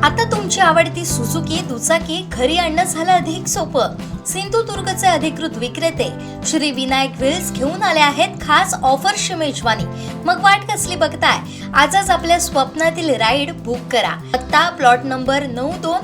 आता तुमची आवडती सुझुकी दुचाकी घरी आणणं झालं अधिक सोपं. सिंधुदुर्गचे अधिकृत विक्रेते श्री विनायक व्हील्स घेऊन आले आहेत खास ऑफरची मेजवानी. मग वाट कसली बघताय? आजच आपल्या स्वप्नातील राईड बुक करा. पत्ता प्लॉट नंबर 92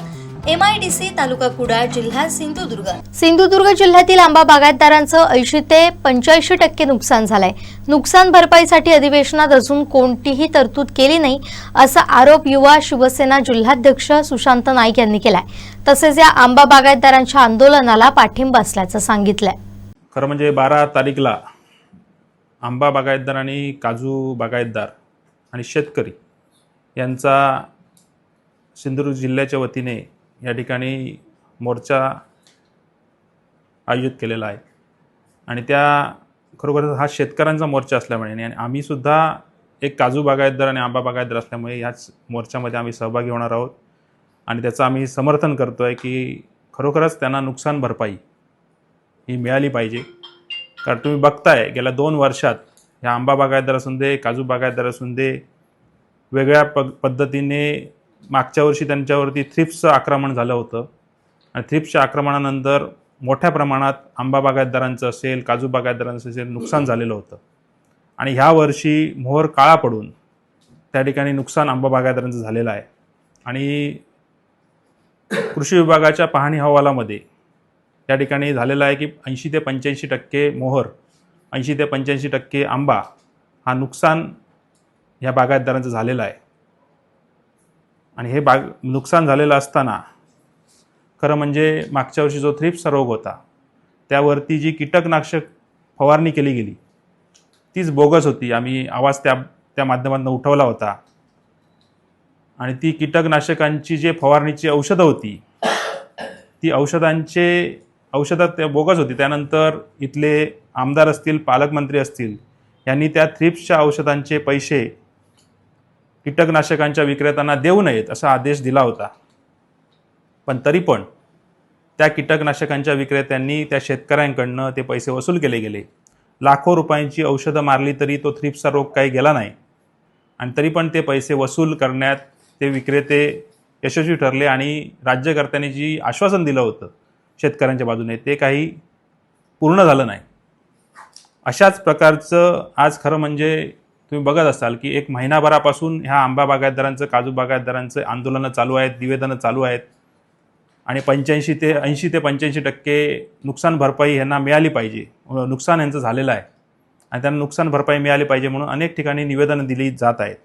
MIDC तालुका कुडाळ जिल्हा सिंधुदुर्ग. सिंधुदुर्ग जिल्ह्यातील आंबा बागायतदारांचं 80 ते 85% नुकसान झालंय. नुकसान भरपाईसाठी अधिवेशनात अजून कोणतीही तरतूद केली नाही असा आरोप युवा शिवसेना जिल्हाध्यक्ष सुशांत नाईक यांनी केलाय. तसेच या आंबा बागायतदारांच्या आंदोलनाला पाठिंबा असल्याचं सांगितलंय. खरं म्हणजे 12 तारीखला आंबा बागायतदार आणि काजू बागायतदार आणि शेतकरी यांचा सिंधुदुर्ग जिल्ह्याच्या वतीने या ठिकाणी मोर्चा आयोजित केलेला आहे आणि त्या खरोखर हा शेतकऱ्यांचा मोर्चा असल्यामुळे आणि आम्ही सुद्धा एक काजू बागायतदार आणि आंबा बागायतदार असल्यामुळे ह्याच मोर्चामध्ये आम्ही सहभागी होणार आहोत आणि त्याचं आम्ही समर्थन करतो आहे की खरोखरच त्यांना नुकसान भरपाई ही मिळाली पाहिजे. कारण तुम्ही बघताय गेल्या 2 वर्षात ह्या आंबा बागायतदार असून दे काजू बागायतदार असून दे वेगळ्या पद्धतीने मागच्या वर्षी त्यांच्यावरती थ्रिप्सचं आक्रमण झालं होतं आणि थ्रिप्सच्या आक्रमणानंतर मोठ्या प्रमाणात आंबा बागायतदारांचं असेल काजू बागायतदारांचं असेल नुकसान झालेलं होतं आणि ह्या वर्षी मोहर काळा पडून त्या ठिकाणी नुकसान आंबा बागायतदारांचं झालेलं आहे. आणि कृषी विभागाच्या पाहणी अहवालामध्ये त्या ठिकाणी झालेलं आहे की 80 ते 85% मोहर 80 ते 85% आंबा हा नुकसान ह्या बागायतदारांचं झालेलं आहे. आणि हे नुकसान झालेलं असताना खरं म्हणजे मागच्या वर्षी जो थ्रिप्सचा रोग होता त्यावरती जी कीटकनाशक फवारणी केली गेली तीच बोगस होती. आम्ही आवाज त्या माध्यमातून उठवला होता आणि ती कीटकनाशकांची जे फवारणीची औषधं होती ती औषधं त्या बोगस होती. त्यानंतर इथले आमदार असतील पालकमंत्री असतील यांनी त्या थ्रिप्सच्या औषधांचे पैसे कीटकनाशकांच्या विक्रेत्यांना देऊ नयेत असा आदेश दिला होता. पण तरी पण त्या कीटकनाशकांच्या विक्रेत्यांनी त्या शेतकऱ्यांकडनं ते पैसे वसूल केले गेले. लाखो रुपयांची औषधं मारली तरी तो थ्रिप्सचा रोग काही गेला नाही आणि तरी पण ते पैसे वसूल करण्यात ते विक्रेते यशस्वी ठरले आणि राज्यकर्त्यांनी जी आश्वासन दिलं होतं शेतकऱ्यांच्या बाजूने ते काही पूर्ण झालं नाही. अशाच प्रकारचं आज खरं म्हणजे तुम्ही बघत असाल की एक महिनाभरापासून ह्या आंबा बागायतदारांचं काजू बागायतदारांचं आंदोलनं चालू आहेत, निवेदनं चालू आहेत आणि 80 ते 85% नुकसान भरपाई यांना मिळाली पाहिजे. नुकसान यांचं झालेलं आहे आणि त्यांना नुकसान भरपाई मिळाली पाहिजे म्हणून अनेक ठिकाणी निवेदनं दिली जात आहेत.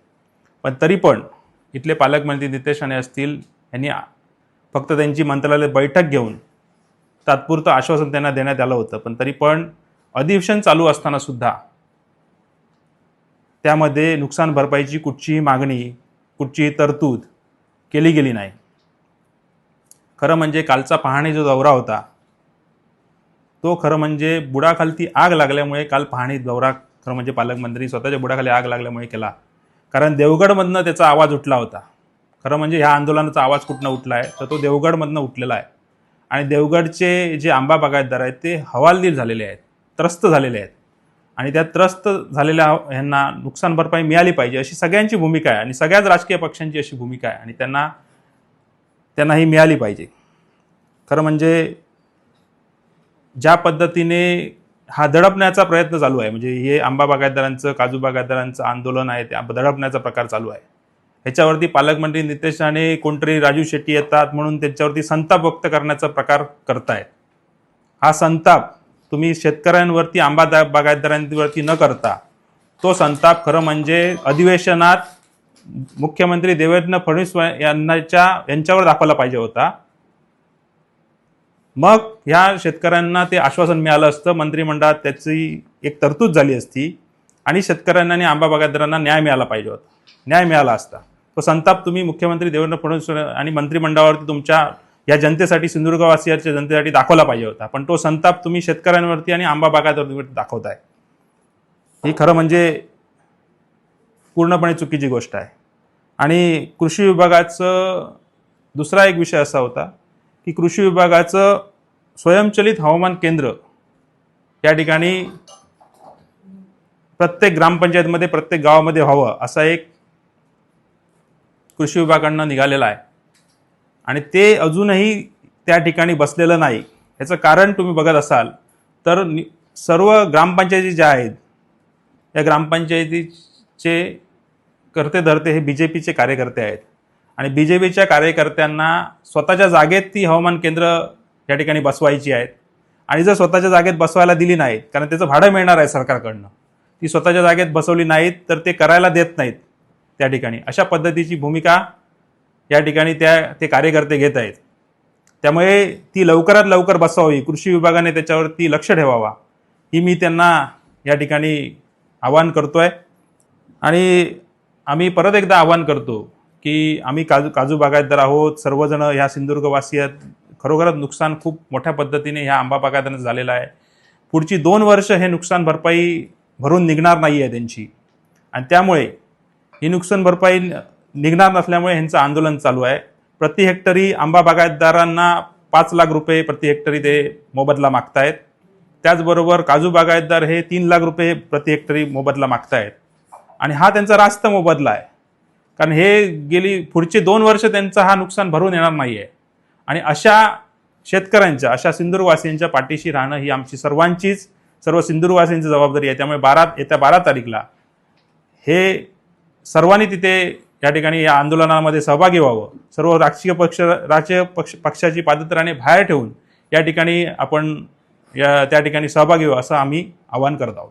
पण तरी पण इथले पालकमंत्री नितेश राणे असतील यांनी फक्त त्यांची मंत्रालयात बैठक घेऊन तात्पुरतं आश्वासन त्यांना देण्यात आलं होतं. पण तरी पण अधिवेशन चालू असताना सुद्धा त्यामध्ये नुकसान भरपाईची कुठचीही मागणी कुठचीही तरतूद केली गेली नाही. खरं म्हणजे कालचा पाहणी जो दौरा होता तो खरं म्हणजे बुडाखालती आग लागल्यामुळे काल पाहणी दौरा खरं म्हणजे पालकमंत्री स्वतःच्या बुडाखाली आग लागल्यामुळे केला. कारण देवगडमधनं त्याचा आवाज उठला होता. खरं म्हणजे ह्या आंदोलनाचा आवाज कुठनं उठला आहे तर तो देवगडमधनं उठलेला आहे आणि देवगडचे जे आंबा बागायतदार आहेत ते हवालदिल झालेले आहेत, त्रस्त झालेले आहेत आणि त्या त्रस्त झालेल्या ह्यांना नुकसान भरपाई मिळाली पाहिजे अशी सगळ्यांची भूमिका आहे आणि सगळ्याच राजकीय पक्षांची अशी भूमिका आहे आणि त्यांना ही मिळाली पाहिजे. खरं म्हणजे ज्या पद्धतीने हा दडपण्याचा प्रयत्न चालू आहे म्हणजे हे आंबा बागायतदारांचं काजू बागायतदारांचं आंदोलन आहे ते दडपण्याचा प्रकार चालू आहे. ह्याच्यावरती पालकमंत्री नितेश राणे कोणतरी राजू शेट्टी येतात म्हणून त्यांच्यावरती संताप व्यक्त करण्याचा प्रकार करतायत. हा संताप तुम्ही शेतकऱ्यांवरती आंबा बागायतदारांवरती न करता तो संताप खरं म्हणजे अधिवेशनात मुख्यमंत्री देवेंद्र फडणवीस यांच्यावर दाखवला पाहिजे होता. मग ह्या शेतकऱ्यांना ते आश्वासन मिळालं असतं, मंत्रिमंडळात त्याची एक तरतूद झाली असती आणि शेतकऱ्यांना आणि आंबा बागायतदारांना न्याय मिळाला पाहिजे होता, न्याय मिळाला असता. तो संताप तुम्ही मुख्यमंत्री देवेंद्र फडणवीस आणि मंत्रिमंडळावरती तुमच्या या जनतेसाठी सिंधुदुर्गवासियांच्या जनतेसाठी दाखवला पाहिजे होता. पण तो संताप तुम्ही शेतकऱ्यांवरती आणि आंबा बागायतदारांवरती दाखवताय. ही खरं म्हणजे पूर्णपणे चुकीची गोष्ट आहे. आणि कृषी विभागाचं दुसरा एक विषय असा होता की कृषी विभागाचं स्वयंचलित हवामान केंद्र या ठिकाणी प्रत्येक ग्रामपंचायतमध्ये प्रत्येक गावामध्ये व्हावं असा एक कृषी विभागाकडनं निघालेला आहे. आणि ते अजूनही त्या ठिकाणी बसलेलं नाही. याचं कारण तुम्ही बघत असाल तर सर्व ग्रामपंचायती ज्या आहेत या ग्रामपंचायतीचे करते धरते हे BJPचे कार्यकर्ते आहेत आणि BJPच्या कार्यकर्त्यांना स्वतःच्या जागेत ती हवामान केंद्र या ठिकाणी बसवायची आहेत आणि जर स्वतःच्या जागेत बसवायला दिली नाहीत, कारण त्याचं भाडं मिळणार आहे सरकारकडनं, ती स्वतःच्या जागेत बसवली नाहीत तर ते करायला देत नाहीत त्या ठिकाणी. अशा पद्धतीची भूमिका या ठिकाणी ते कार्यकर्ते घेत आहेत. त्यामुळे ती लवकरात लवकर बसवावी, कृषी विभागाने त्याच्यावरती लक्ष ठेवावा ही मी त्यांना या ठिकाणी आवाहन करतोय. आणि आम्ही परत एकदा आवाहन करतो की आम्ही काजू बागायतदार आहोत, सर्वजण ह्या सिंधुदुर्गवासी आहेत. खरोखरच नुकसान खूप मोठ्या पद्धतीने ह्या आंबा बागायतदारांचं झालेलं आहे. पुढची 2 वर्ष हे नुकसान भरपाई भरून निघणार नाही आहे त्यांची आणि त्यामुळे ही नुकसान भरपाई निघणार नसल्यामुळे ह्यांचं आंदोलन चालू आहे. प्रति हेक्टरी आंबा बागायतदारांना 5 लाख रुपये प्रति हेक्टरी ते मोबदला मागतायत. त्याचबरोबर काजू बागायतदार हे 3 लाख रुपये प्रति हेक्टरी मोबदला मागतायत आणि हा त्यांचा रास्त मोबदला आहे, कारण हे गेली पुढचे 2 वर्ष त्यांचा हा नुकसान भरून येणार नाही आहे. आणि अशा शेतकऱ्यांच्या, अशा सिंधुदुर्गवासियांच्या पाठीशी राहणं ही आमची सर्व सिंधुदुर्गवासियांची जबाबदारी आहे. त्यामुळे येत्या 12 तारीखला हे सर्वांनी तिथे या ठिकाणी या आंदोलनामध्ये सहभागी व्हावं. सर्व राजकीय पक्षाची पादत्राणे बाहेर ठेवून या ठिकाणी आपण त्या ठिकाणी सहभागी व्हावं असं आम्ही आवाहन करत आहोत.